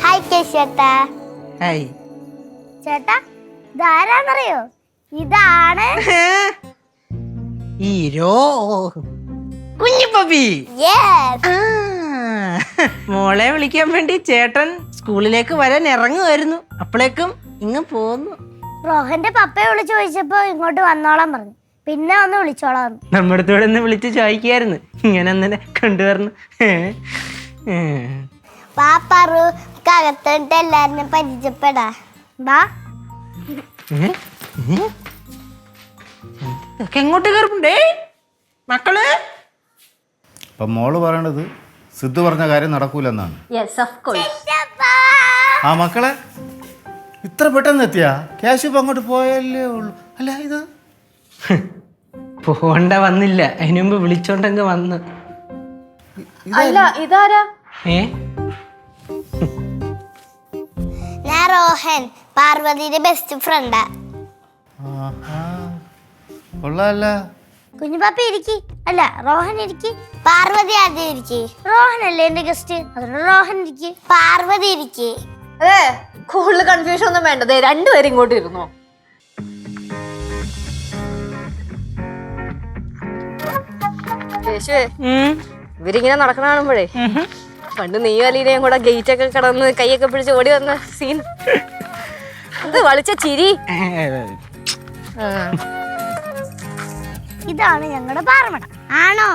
Hi കേശേട്ടാ. Hi ചേട്ടാ ഇതാരാന്നറിയോ? ഇതാണ് ഹീരോ കുഞ്ഞിപ്പപ്പി. മോളെ വിളിക്കാൻ വേണ്ടി ചേട്ടൻ സ്കൂളിലേക്ക് വരാൻ ഇറങ്ങുമായിരുന്നു. അപ്പോഴേക്കും ഇങ്ങ് പോന്നു. റോഹന്റെ പപ്പയെ വിളിച്ചു ചോദിച്ചപ്പോ ഇങ്ങോട്ട് വന്നോളാൻ പറഞ്ഞു. പിന്നെ ഒന്ന് വിളിച്ചോളാം. നമ്മുടെ അടുത്തോടെ ഒന്ന് വിളിച്ച് ചോദിക്കായിരുന്നു ഇങ്ങനെ ഒന്നെ കൊണ്ടുവരണം. പാപ്പാറുക്കകത്തോട്ട് എല്ലാരും പരിചയപ്പെടാ. വാ. എങ്ങോട്ട് കയറുണ്ടേ മക്കള്? അപ്പം മോള് പറയണത് സിദ്ധു പറഞ്ഞ കാര്യം നടക്കൂലെന്നാണ്. ആ മക്കളെ ഇത്ര പെട്ടെന്ന് എത്തിയാ? ക്യാഷ് ഇപ്പം അങ്ങോട്ട് പോയല്ലേ ഉള്ളൂ. അല്ല ഇത് പോണ്ട വന്നില്ല, അതിനു മുമ്പ് വിളിച്ചോണ്ടങ്ങ് വന്ന്. അല്ല ഇതാരാ? ഞാൻ റോഹൻ, പാർവതിയുടെ ബെസ്റ്റ് ഫ്രണ്ടാ. കൊള്ളാല്ല. കുഞ്ഞുപാപ്പി ഇരിക്കി. അല്ല റോഹൻ ഇരിക്കി. പാർവതി ആദ്യം ഇരിക്കി. റോഹൻ അല്ലേ എന്റെ ഗസ്റ്റ്, അതുകൊണ്ട് റോഹൻ ഇരിക്കി. പാർവതി ഇരിക്കി. അതെ, കൂടുതൽ കൺഫ്യൂഷൻ ഒന്നും വേണ്ടത്. രണ്ടുപേരും ഇങ്ങോട്ട് ഇരുന്നോ. കേശുവേ, ഇവരിങ്ങനെ നടക്കണ കാണുമ്പോഴേ പണ്ട് നീ അലീനയും കൂടെ ഗേറ്റ് ഒക്കെ കടന്ന് കൈയൊക്കെ പിടിച്ച് ഓടി വന്ന സീൻ. ഇത് വളിച്ച ചിരി. ഇതാണ് ഞങ്ങളുടെ പാറമട. ആണോ?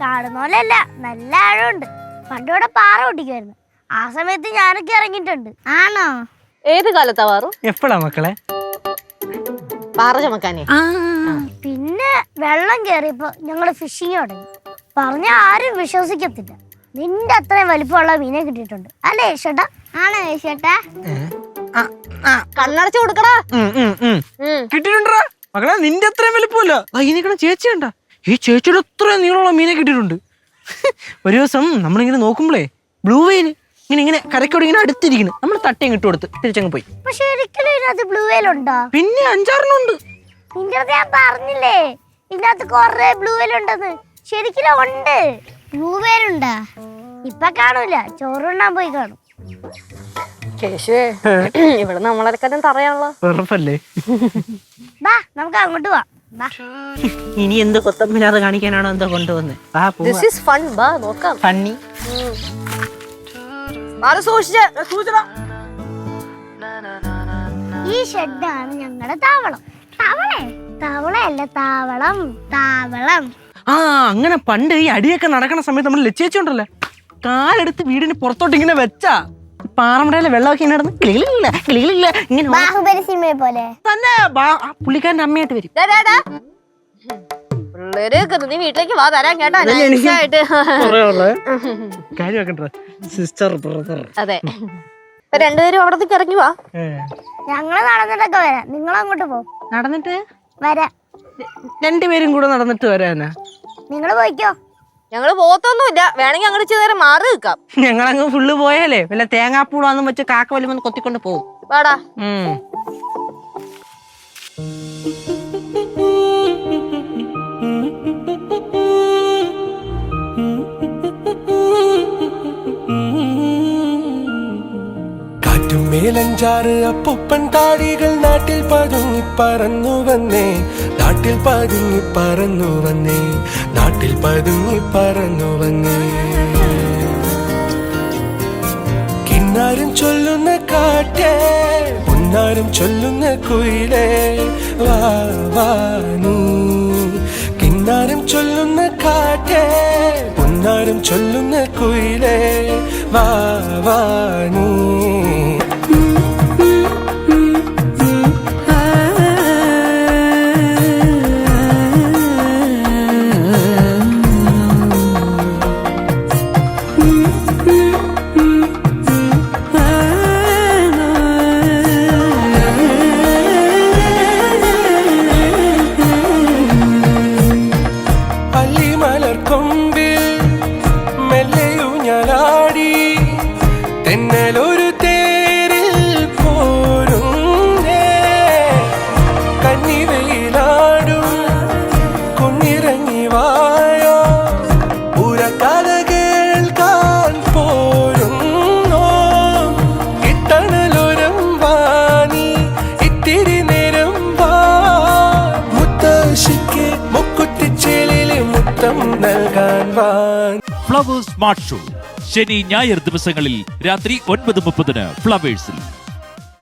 കാണുന്ന പോലെയല്ല, നല്ല ആഴമുണ്ട്. പണ്ടിവിടെ പാറ പൊട്ടിക്കുമായിരുന്നു. ആ സമയത്ത് ഞാനൊക്കെ ഇറങ്ങിയിട്ടുണ്ട്. ആണോ? ഏത് കാലത്താ വാറു? എപ്പോഴാ മക്കളെ? പാറ ചമക്കാനേ. പിന്നെ വെള്ളം കയറിയപ്പോ ഞങ്ങള് ഫിഷിങ് തുടങ്ങി. പറഞ്ഞ ആരും വിശ്വസിക്കത്തില്ല. നിന്റെ അത്രയും വലിപ്പമുള്ള മീനെ കിട്ടിയിട്ടുണ്ട്. അല്ലേ യേശേട്ടാ? ആണോ യേശേട്ടാ? കണ്ണടച്ചു കൊടുക്കടാ. കിട്ടിയിട്ടുണ്ടാ മക്കളെ? നിന്റെ അത്രയും വലിപ്പമല്ല. ഈ നിൽക്കണ ചേച്ചി കണ്ട, ഈ ചേച്ചിയുടെ അത്രയും നീളമുള്ള മീനെ കിട്ടിയിട്ടുണ്ട്. ഒരു ദിവസം നമ്മളിങ്ങനെ നോക്കുമ്പോഴേ ബ്ലൂ വെയിൽ ഇങ്ങനെ കരക്കോട് ഇങ്ങനെ അടുത്തിരിക്കുന്നു. നമ്മൾ തട്ടയും ഇട്ട് കൊടുത്ത് തിരിച്ചങ്ങ് പോയി. പക്ഷെ ഒരിക്കലും ഇതിനകത്ത് ബ്ലൂ വെയിൽ ഉണ്ടോ? പിന്നെ 5-6 ഉണ്ട്. നിന്റെ ഞാൻ പറഞ്ഞില്ലേ ഇതിനകത്ത് കൊറേ ബ്ലൂ വെയിൽ ഉണ്ടെന്ന്. ശരിക്കും ഉണ്ട്. ബ്ലൂ വെയിൽ ഉണ്ടാ? ഇപ്പൊ കാണൂല, ചോറുണ്ണാൻ പോയി കാണും. കേശുവേ, ഇവിടെ നമ്മളെക്കാരും തറയാണല്ലോ. ഉറപ്പല്ലേ? വാ നമുക്ക് അങ്ങോട്ട് പോവാം. ഇനി എന്ത് കൊത്തമ്പില്ലാതെ കാണിക്കാനാണോ എന്താ കൊണ്ടുവന്നേ? ഫണ്ണി. ഈ ഷെഡാണ് ഞങ്ങളുടെ താവളം. തവളയല്ല, താവളം. താവളം. ആ അങ്ങനെ പണ്ട് ഈ അടിയൊക്കെ നടക്കണ സമയത്ത് നമ്മൾ ലച്ചേച്ചുണ്ടല്ലേ, കാലെടുത്ത് വീടിന് പുറത്തോട്ട് ഇങ്ങനെ വെച്ചാ പാറമടയിലെ വെള്ളമൊക്കെ ഇങ്ങനെ നടന്ന് കിളികളില്ല ഇങ്ങനെ ബാഹുബലി സിനിമയെ പോലെ തന്നെ. പുള്ളിക്കാരന്റെ അമ്മയായിട്ട് വരും. നീ വീട്ടിലേക്ക് വാ, തരാൻ കേട്ടോ. Sister brother. അതെ, രണ്ടുപേരും അവിടത്തേക്ക് ഇറങ്ങി വാ. ഞങ്ങള് നടന്നിട്ടൊക്കെ വരാം. നിങ്ങളങ്ങോട്ട് പോ. നടന്നിട്ട് വരാം. രണ്ടുപേരും കൂടെ നടന്നിട്ട് വരാനാ? നിങ്ങള് പോയിക്കോ. ഞങ്ങള് പോത്തൊന്നുമില്ല, വേണമെങ്കിൽ അങ്ങോട്ട് ചെയ്തേരെ മാറി നിൽക്കാം. ഞങ്ങളങ്ങ് ഫുള്ള് പോയാലേ വല്ല തേങ്ങാപ്പൂളാന്നും വെച്ച് കാക്ക വലിയ കൊത്തിക്കൊണ്ട് പോകും. വാടാ. മേലഞ്ചാറ് അപ്പൂപ്പൻ താടികൾ നാട്ടിൽ പതുങ്ങി പറന്നു വന്നേ, നാട്ടിൽ പതുങ്ങി പറന്നു വന്നേ, നാട്ടിൽ പതുങ്ങി പറന്നു വന്നേ. കിന്നാരം ചൊല്ലുന്ന കാറ്റേ, പൊന്നാരം ചൊല്ലുന്ന കുയിലേ, വാ വാ നീ. കിന്നാരം ചൊല്ലുന്ന കാറ്റേ, പൊന്നാരം ചൊല്ലുന്ന കുയിലേ, വാ വാ നീ. സ്നേഹം നൽകാൻ വാ. ഫ്ലവേഴ്സ് സ്മാർട്ട് ഷോ ശനി ഞായർ ദിവസങ്ങളിൽ രാത്രി 9:30 ഫ്ലവേഴ്സിൽ.